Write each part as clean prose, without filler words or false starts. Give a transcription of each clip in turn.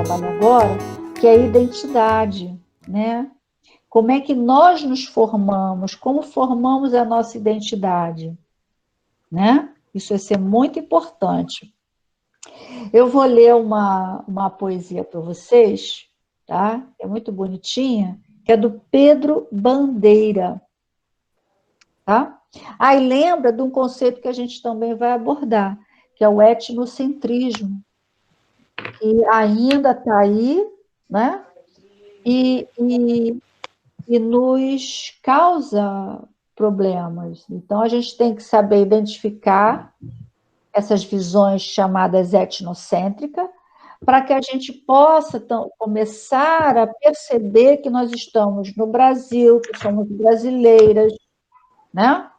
trabalho agora, que é a identidade, né? Como é que nós nos formamos, como formamos a nossa identidade, né? Isso vai ser muito importante. Eu vou ler uma poesia para vocês, tá? É muito bonitinha, que é do Pedro Bandeira, tá? Aí lembra de um conceito que a gente também vai abordar, que é o etnocentrismo, que ainda está aí, né? E nos causa problemas. Então, a gente tem que saber identificar essas visões chamadas etnocêntricas, para que a gente possa começar a perceber que nós estamos no Brasil, que somos brasileiras, né?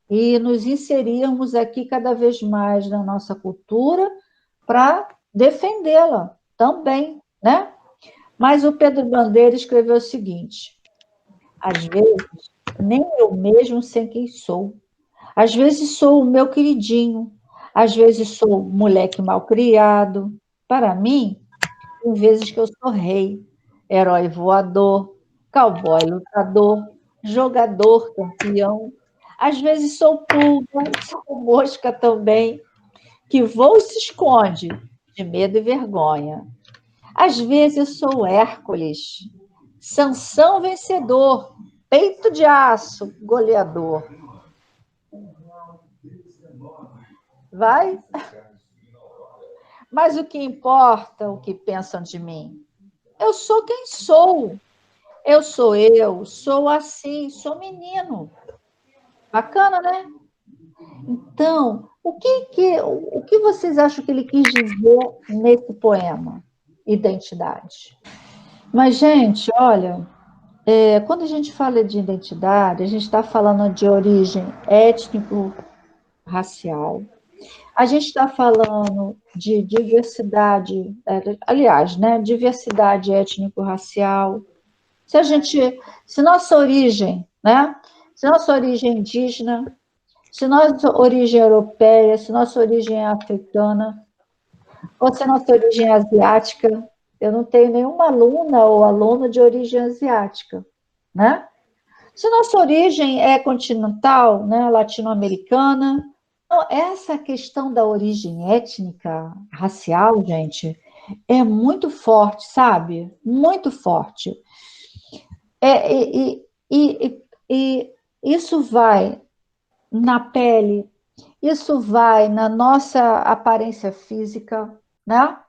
E nos inserirmos aqui cada vez mais na nossa cultura para defendê-la também, né? Mas o Pedro Bandeira escreveu o seguinte: às vezes, nem eu mesmo sei quem sou. Às vezes sou o meu queridinho, às vezes sou moleque malcriado. Para mim, tem vezes que eu sou rei, herói voador, cowboy lutador, jogador campeão. Às vezes sou pulga, sou mosca também, que voa e se esconde de medo e vergonha. Às vezes sou Hércules, Sansão vencedor, peito de aço, goleador. Vai? Mas o que importa, o que pensam de mim? Eu sou quem sou. Eu, sou assim, sou menino. Bacana, né? Então, o que vocês acham que ele quis dizer nesse poema? Identidade. Mas, gente, olha, quando a gente fala de identidade, a gente está falando de origem étnico-racial, a gente está falando de diversidade, aliás, né, diversidade étnico-racial. Se nossa origem, né, se nossa origem é indígena, se nossa origem é europeia, se nossa origem é africana, ou se nossa origem é asiática, eu não tenho nenhuma aluna ou aluno de origem asiática, né? Se nossa origem é continental, né, latino-americana, então, essa questão da origem étnica, racial, gente, é muito forte, sabe? Muito forte. E isso vai na pele, isso vai na nossa aparência física, né?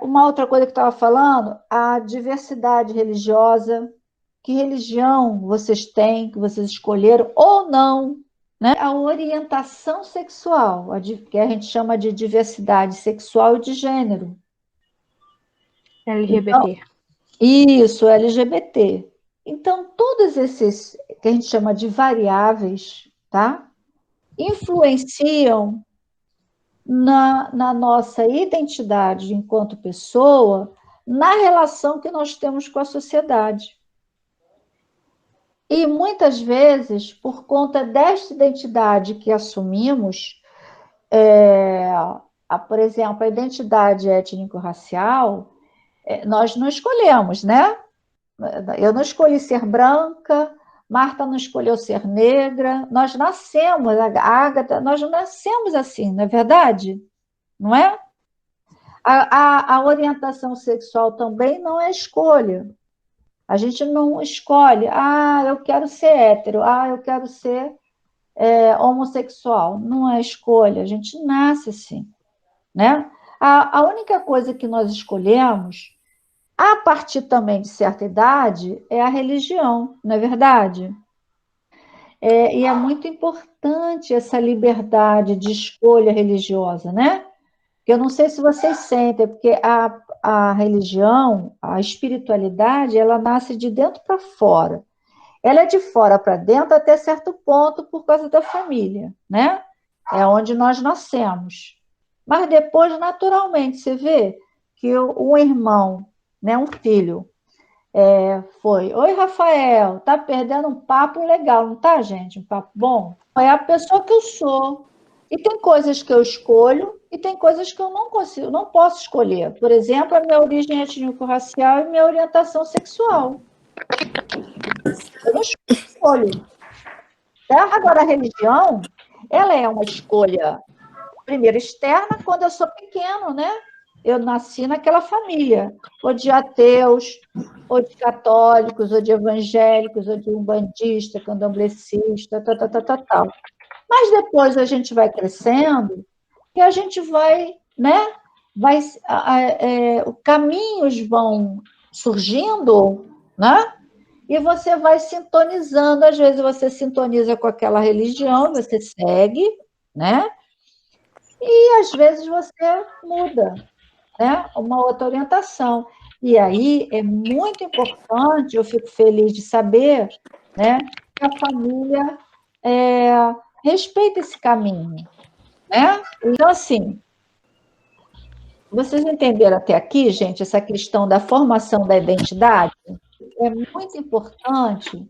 Uma outra coisa que eu estava falando, a diversidade religiosa. Que religião vocês têm, que vocês escolheram ou não, né? A orientação sexual, que a gente chama de diversidade sexual e de gênero. Então, LGBT. isso, LGBT. Então, todos esses que a gente chama de variáveis, tá? Influenciam na nossa identidade enquanto pessoa, na relação que nós temos com a sociedade. E muitas vezes, por conta desta identidade que assumimos, por exemplo, a identidade étnico-racial, nós não escolhemos, né? Eu não escolhi ser branca, Marta não escolheu ser negra, nós nascemos, a Ágata, nós não nascemos assim, não é verdade? Não é? A orientação sexual também não é escolha. A gente não escolhe, eu quero ser hétero, eu quero ser homossexual. Não é escolha, a gente nasce assim, né? A única coisa que nós escolhemos, a partir também de certa idade, é a religião, não é verdade? E é muito importante essa liberdade de escolha religiosa, né? Porque eu não sei se vocês sentem, porque a religião, a espiritualidade, ela nasce de dentro para fora. Ela é de fora para dentro até certo ponto por causa da família, né? É onde nós nascemos. Mas depois, naturalmente, você vê que um irmão, né, um filho, foi: Oi, Rafael, perdendo um papo legal, não tá, gente? Um papo bom? É a pessoa que eu sou. E tem coisas que eu escolho e tem coisas que eu não consigo, não posso escolher. Por exemplo, a minha origem étnico-racial e minha orientação sexual. Eu não escolho. Tá? Agora, a religião, ela é uma escolha, primeiro, externa, quando eu sou pequeno, né? Eu nasci naquela família, ou de ateus, ou de católicos, ou de evangélicos, ou de umbandista, candomblessista, tal. Mas depois a gente vai crescendo e a gente vai, né? Caminhos vão surgindo, né? E você vai sintonizando. Às vezes você sintoniza com aquela religião, você segue, né? E às vezes você muda, né? Uma outra orientação. E aí é muito importante, eu fico feliz de saber, né? Que a família respeita esse caminho, né? Então, assim, vocês entenderam até aqui, gente, essa questão da formação da identidade? É muito importante,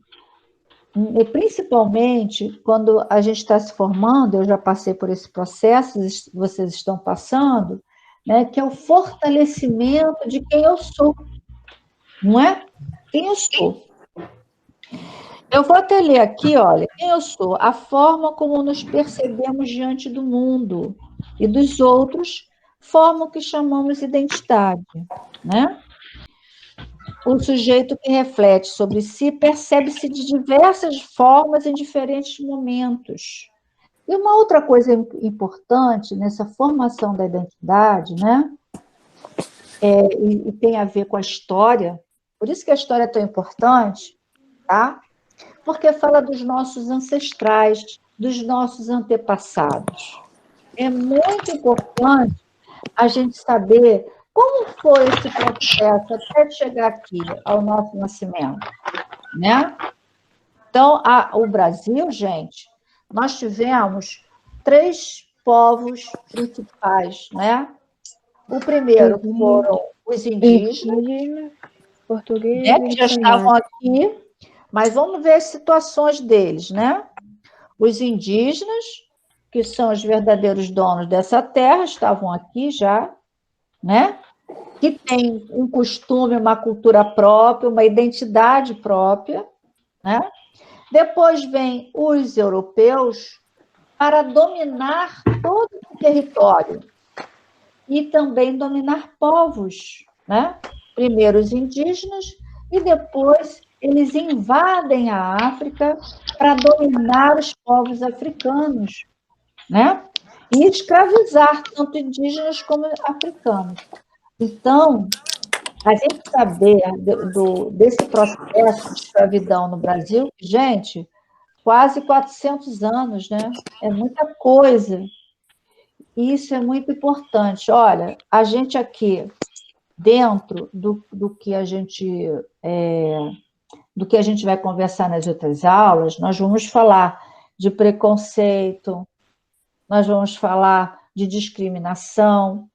e principalmente quando a gente está se formando, eu já passei por esse processo, vocês estão passando, né, que é o fortalecimento de quem eu sou, não é? Quem eu sou. Eu vou até ler aqui, olha, quem eu sou, a forma como nos percebemos diante do mundo e dos outros, forma o que chamamos identidade, né? O sujeito que reflete sobre si percebe-se de diversas formas em diferentes momentos. E uma outra coisa importante nessa formação da identidade, né? E tem a ver com a história, por isso que a história é tão importante, tá? Porque fala dos nossos ancestrais, dos nossos antepassados. É muito importante a gente saber como foi esse processo até chegar aqui, ao nosso nascimento, né? Então, o Brasil, gente, nós tivemos 3 povos principais, né? O primeiro foram os indígenas, português né, e que já estavam aqui, mas vamos ver as situações deles, né? Os indígenas, que são os verdadeiros donos dessa terra, estavam aqui já, né? Que tem um costume, uma cultura própria, uma identidade própria, né? Depois vem os europeus para dominar todo o território e também dominar povos, né? Primeiro os indígenas e depois eles invadem a África para dominar os povos africanos, né? E escravizar tanto indígenas como africanos. Então, a gente saber desse processo de escravidão no Brasil, gente, quase 400 anos, né? É muita coisa. E isso é muito importante. Olha, a gente aqui, dentro do que a gente do que a gente vai conversar nas outras aulas, nós vamos falar de preconceito, nós vamos falar de discriminação.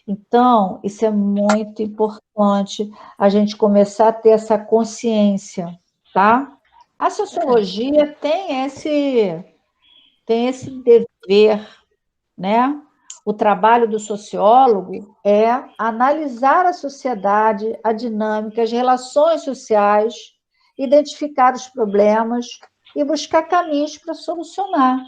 Então, isso é muito importante, a gente começar a ter essa consciência, tá? A sociologia tem esse dever, né? O trabalho do sociólogo é analisar a sociedade, a dinâmica, as relações sociais, identificar os problemas e buscar caminhos para solucionar.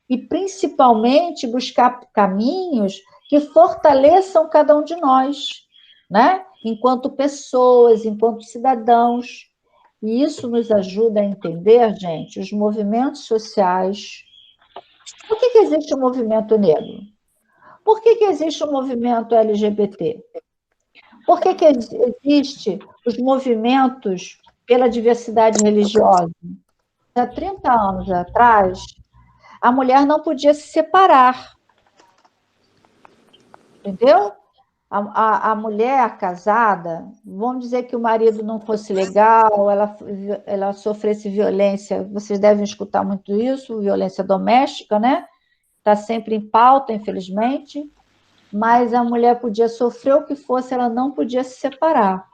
E, principalmente, buscar caminhos que fortaleçam cada um de nós, né? Enquanto pessoas, enquanto cidadãos. E isso nos ajuda a entender, gente, os movimentos sociais. Por que existe o movimento negro? Por que existe o movimento LGBT? Por que existe os movimentos pela diversidade religiosa? Há 30 anos atrás, a mulher não podia se separar, entendeu? A mulher casada, vamos dizer que o marido não fosse legal, ela sofresse violência, vocês devem escutar muito isso, violência doméstica, né? Está sempre em pauta, infelizmente, mas a mulher podia sofrer o que fosse, ela não podia se separar.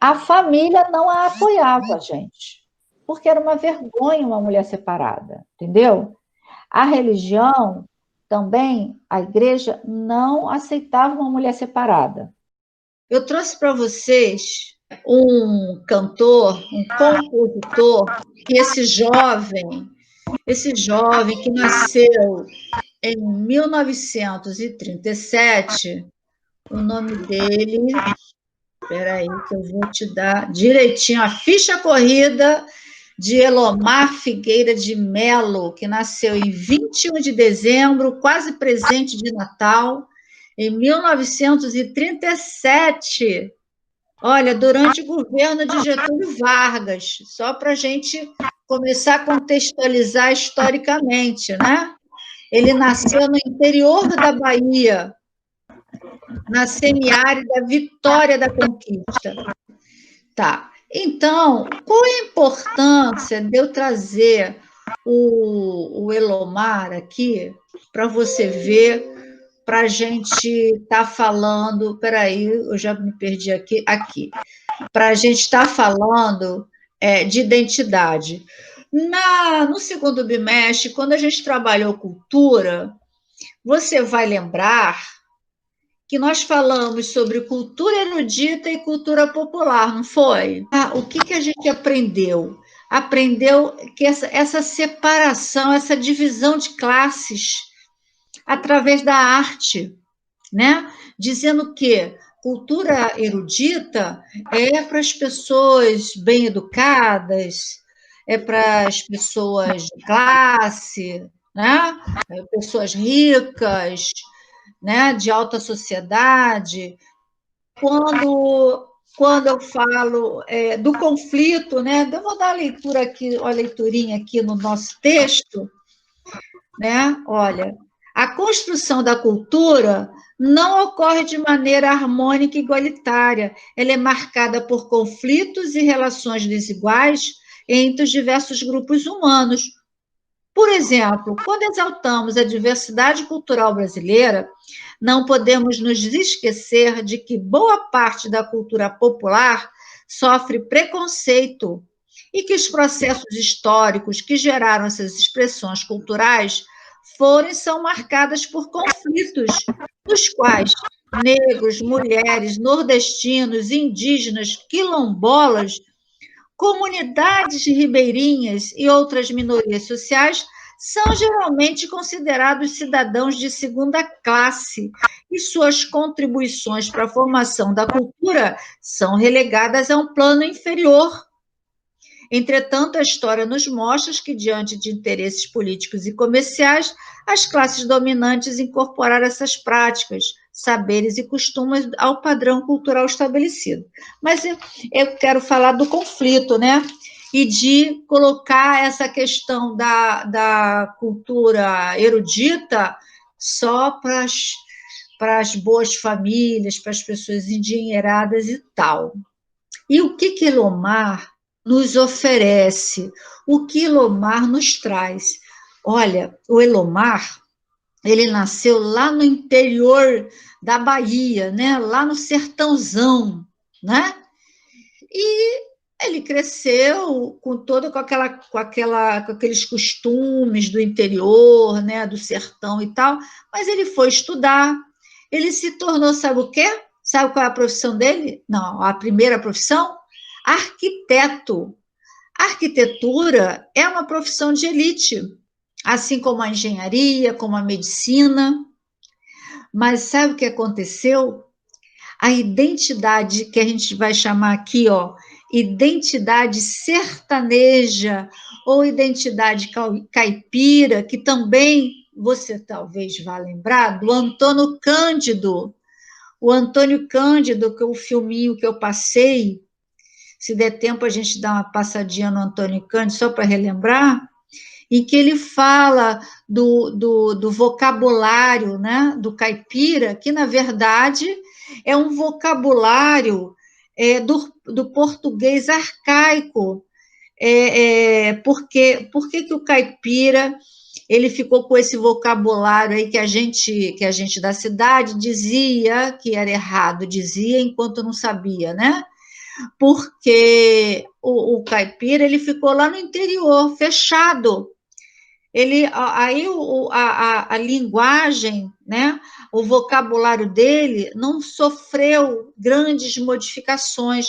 A família não a apoiava, gente, porque era uma vergonha uma mulher separada, entendeu? A religião também a igreja não aceitava uma mulher separada. Eu trouxe para vocês um cantor, um compositor, que esse jovem que nasceu em 1937, o nome dele, espera aí que eu vou te dar direitinho a ficha corrida de Elomar Figueira de Melo, que nasceu em 21 de dezembro, quase presente de Natal, em 1937. Olha, durante o governo de Getúlio Vargas, só para a gente começar a contextualizar historicamente, né? Ele nasceu no interior da Bahia, na semiárida Vitória da Conquista. Tá. Então, qual é a importância de eu trazer o Elomar aqui para você ver, para a gente estar falando. Espera aí, eu já me perdi aqui. Para a gente estar falando de identidade. No segundo bimestre, quando a gente trabalhou cultura, você vai lembrar que nós falamos sobre cultura erudita e cultura popular, não foi? O que a gente aprendeu? Aprendeu que essa separação, essa divisão de classes através da arte, né? Dizendo que cultura erudita é para as pessoas bem educadas, é para as pessoas de classe, né? Pessoas ricas, né? De alta sociedade. Quando eu falo do conflito, né? Eu vou dar uma leiturinha aqui no nosso texto, né? Olha, a construção da cultura não ocorre de maneira harmônica e igualitária. Ela é marcada por conflitos e relações desiguais entre os diversos grupos humanos. Por exemplo, quando exaltamos a diversidade cultural brasileira, não podemos nos esquecer de que boa parte da cultura popular sofre preconceito e que os processos históricos que geraram essas expressões culturais foram e são marcadas por conflitos, dos quais negros, mulheres, nordestinos, indígenas, quilombolas, comunidades ribeirinhas e outras minorias sociais são geralmente considerados cidadãos de segunda classe e suas contribuições para a formação da cultura são relegadas a um plano inferior. Entretanto, a história nos mostra que, diante de interesses políticos e comerciais, as classes dominantes incorporaram essas práticas, saberes e costumes ao padrão cultural estabelecido. Mas eu quero falar do conflito, né? E de colocar essa questão da cultura erudita só para as boas famílias, para as pessoas endinheiradas e tal. E o que Elomar nos oferece? O que Elomar nos traz? Olha, o Elomar, ele nasceu lá no interior da Bahia, né? Lá no sertãozão, né? E ele cresceu com aqueles costumes do interior, né? Do sertão e tal, mas ele foi estudar, ele se tornou, sabe o quê? Sabe qual é a profissão dele? Não, a primeira profissão? Arquiteto. A arquitetura é uma profissão de elite, assim como a engenharia, como a medicina. Mas sabe o que aconteceu? A identidade que a gente vai chamar aqui, ó, identidade sertaneja ou identidade caipira, que também você talvez vá lembrar do Antônio Cândido. O Antônio Cândido, que é o filminho que eu passei, se der tempo a gente dá uma passadinha no Antônio Cândido, só para relembrar, em que ele fala do vocabulário, né, do caipira, que, na verdade, é um vocabulário do português arcaico. Por que o caipira ele ficou com esse vocabulário aí que a gente da cidade dizia que era errado, dizia enquanto não sabia, né? Porque o caipira ele ficou lá no interior, fechado. a linguagem, né, o vocabulário dele não sofreu grandes modificações,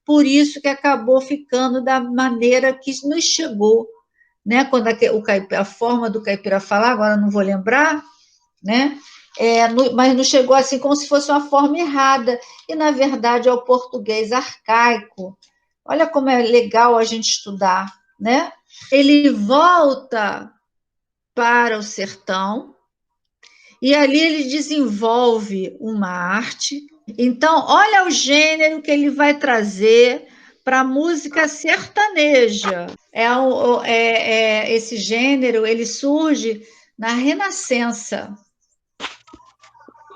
por isso que acabou ficando da maneira que nos chegou, né? Quando a forma do caipira falar, agora não vou lembrar, né? Mas nos chegou assim como se fosse uma forma errada, e na verdade é o português arcaico. Olha como é legal a gente estudar, né? Ele volta para o sertão e ali ele desenvolve uma arte. Então, olha o gênero que ele vai trazer para a música sertaneja. Esse gênero ele surge na Renascença,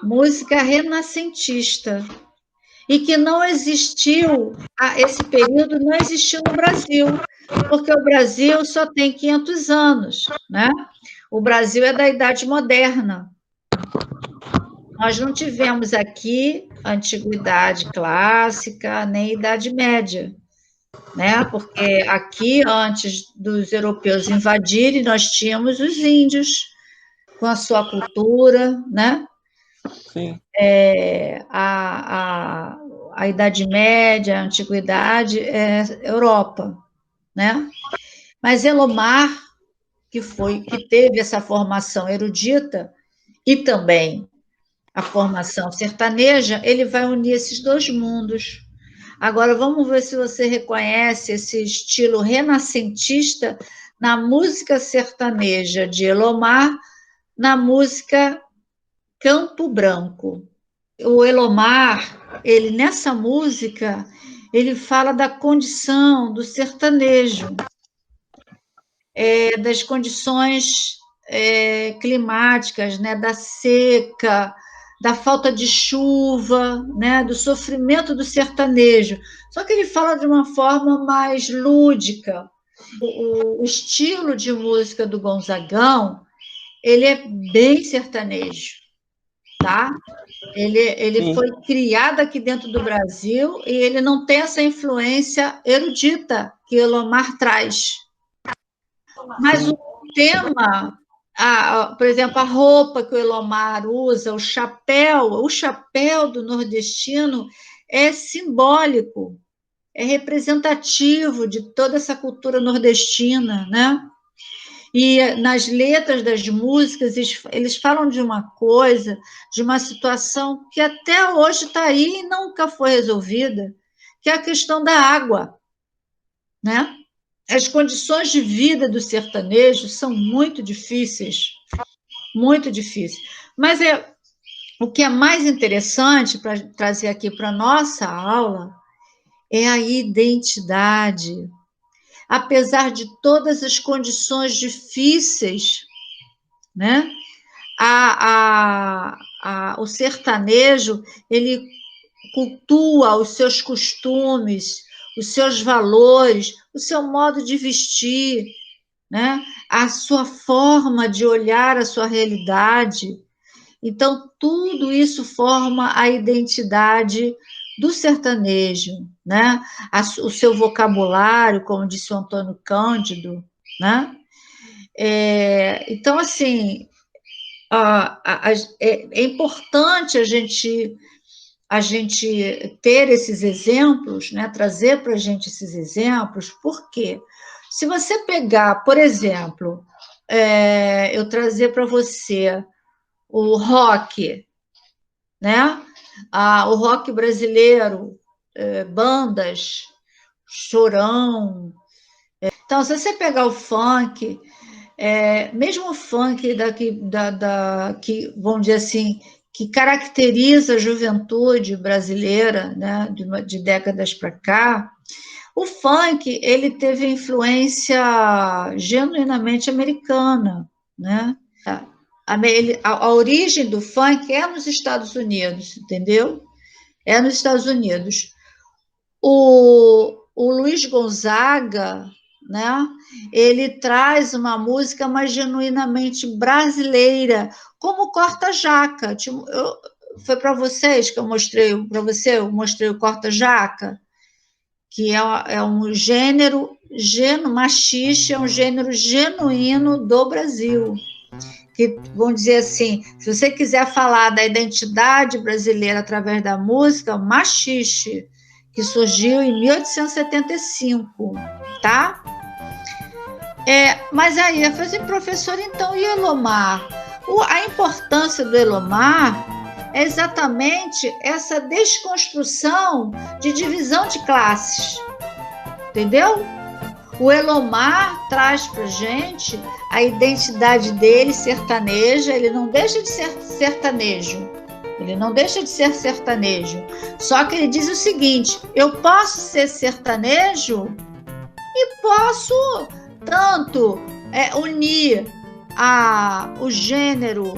música renascentista, e que não existiu, esse período não existiu no Brasil, porque o Brasil só tem 500 anos, né? O Brasil é da Idade Moderna. Nós não tivemos aqui Antiguidade Clássica, nem Idade Média, né? Porque aqui, antes dos europeus invadirem, nós tínhamos os índios, com a sua cultura, né? Sim. A Idade Média, a Antiguidade, é Europa, né? Mas Elomar, que teve essa formação erudita e também a formação sertaneja, ele vai unir esses dois mundos. Agora, vamos ver se você reconhece esse estilo renascentista na música sertaneja de Elomar, na música Campo Branco. O Elomar, nessa música, ele fala da condição do sertanejo, das condições climáticas, né, da seca, da falta de chuva, né, do sofrimento do sertanejo. Só que ele fala de uma forma mais lúdica. O estilo de música do Gonzagão, ele é bem sertanejo, tá? Ele foi criado aqui dentro do Brasil e ele não tem essa influência erudita que o Elomar traz. Mas o tema, por exemplo, a roupa que o Elomar usa, o chapéu do nordestino é simbólico, é representativo de toda essa cultura nordestina, né? E nas letras das músicas, eles falam de uma coisa, de uma situação que até hoje está aí e nunca foi resolvida, que é a questão da água, né? As condições de vida do sertanejo são muito difíceis, muito difíceis. Mas o que é mais interessante para trazer aqui para a nossa aula é a identidade. Apesar de todas as condições difíceis, né? O sertanejo, ele cultua os seus costumes, os seus valores, o seu modo de vestir, né? A sua forma de olhar a sua realidade. Então, tudo isso forma a identidade do sertanejo, né? O seu vocabulário, como disse o Antônio Cândido, né? Então, assim, é importante a gente ter esses exemplos, né? Trazer para a gente esses exemplos, porque se você pegar, por exemplo, eu trazer para você o rock, né? O rock brasileiro, bandas, Chorão. Então, se você pegar o funk, mesmo o funk que, vamos dizer assim, que caracteriza a juventude brasileira, né, de décadas para cá, o funk ele teve influência genuinamente americana, né? A origem do funk é nos Estados Unidos, entendeu? É nos Estados Unidos. O Luiz Gonzaga, né? Ele traz uma música mais genuinamente brasileira, como Corta-Jaca. Foi para vocês que eu mostrei, para você, eu mostrei o Corta-Jaca, que é um gênero machixe é um gênero genuíno do Brasil. Que, vamos dizer assim, se você quiser falar da identidade brasileira através da música, machixe, que surgiu em 1875, tá? Mas aí eu falei assim, professor, então, e Elomar? A importância do Elomar é exatamente essa desconstrução de divisão de classes, entendeu? O Elomar traz para gente a identidade dele sertaneja, ele não deixa de ser sertanejo, só que ele diz o seguinte, eu posso ser sertanejo e posso tanto unir o gênero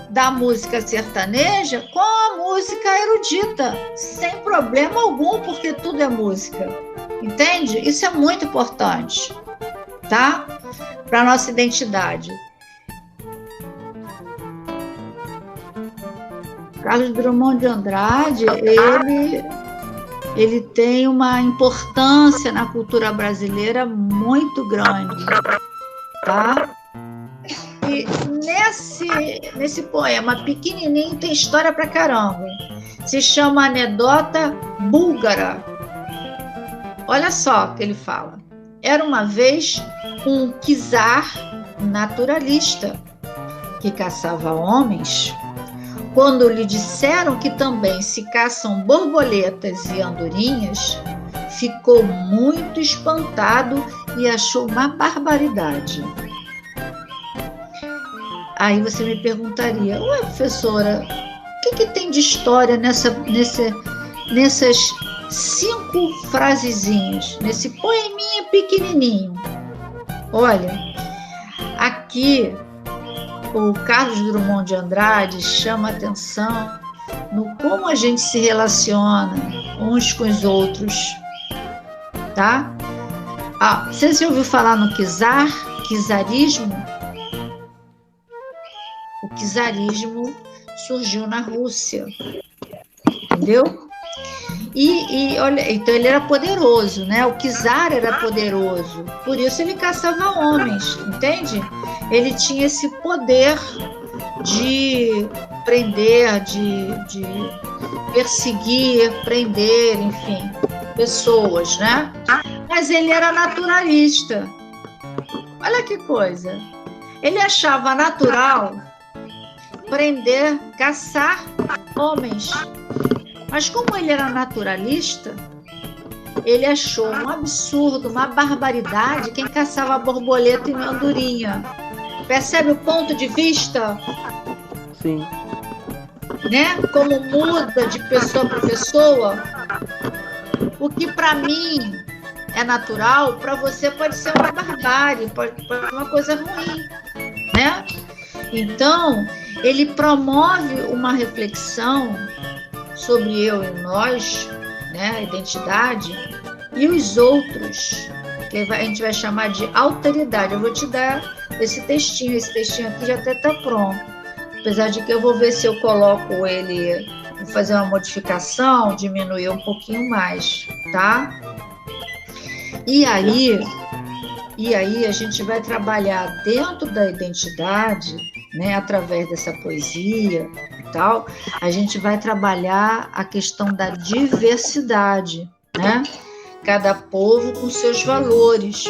da música sertaneja com a música erudita, sem problema algum, porque tudo é música. Entende? Isso é muito importante, tá? Para a nossa identidade. Carlos Drummond de Andrade, ele tem uma importância na cultura brasileira muito grande, tá? E nesse poema pequenininho tem história pra caramba. Se chama Anedota Búlgara. Olha só o que ele fala. Era uma vez um czar naturalista que caçava homens. Quando lhe disseram que também se caçam borboletas e andorinhas, ficou muito espantado e achou uma barbaridade. Aí você me perguntaria, ué, professora, o que tem de história nessas 5 frasezinhas, nesse poeminha pequenininho? Olha, aqui o Carlos Drummond de Andrade chama atenção no como a gente se relaciona uns com os outros, tá? Você já ouviu falar no czarismo? O czarismo surgiu na Rússia, entendeu? E olha, então ele era poderoso, né? O czar era poderoso, por isso ele caçava homens, entende? Ele tinha esse poder de prender, de perseguir, prender, enfim, pessoas, né? Mas ele era naturalista. Olha que coisa. Ele achava natural prender, caçar homens. Mas como ele era naturalista, ele achou um absurdo, uma barbaridade quem caçava borboleta e andorinha. Percebe o ponto de vista? Sim. Né? Como muda de pessoa para pessoa. O que para mim é natural, para você pode ser uma barbárie, pode ser uma coisa ruim, né? Então, ele promove uma reflexão sobre eu e nós, né, a identidade, e os outros, que a gente vai chamar de alteridade. Eu vou te dar esse textinho aqui já até está pronto, apesar de que eu vou ver se eu coloco ele, vou fazer uma modificação, diminuir um pouquinho mais, tá? E aí a gente vai trabalhar dentro da identidade, né, através dessa poesia e tal, a gente vai trabalhar a questão da diversidade, né? Cada povo com seus valores,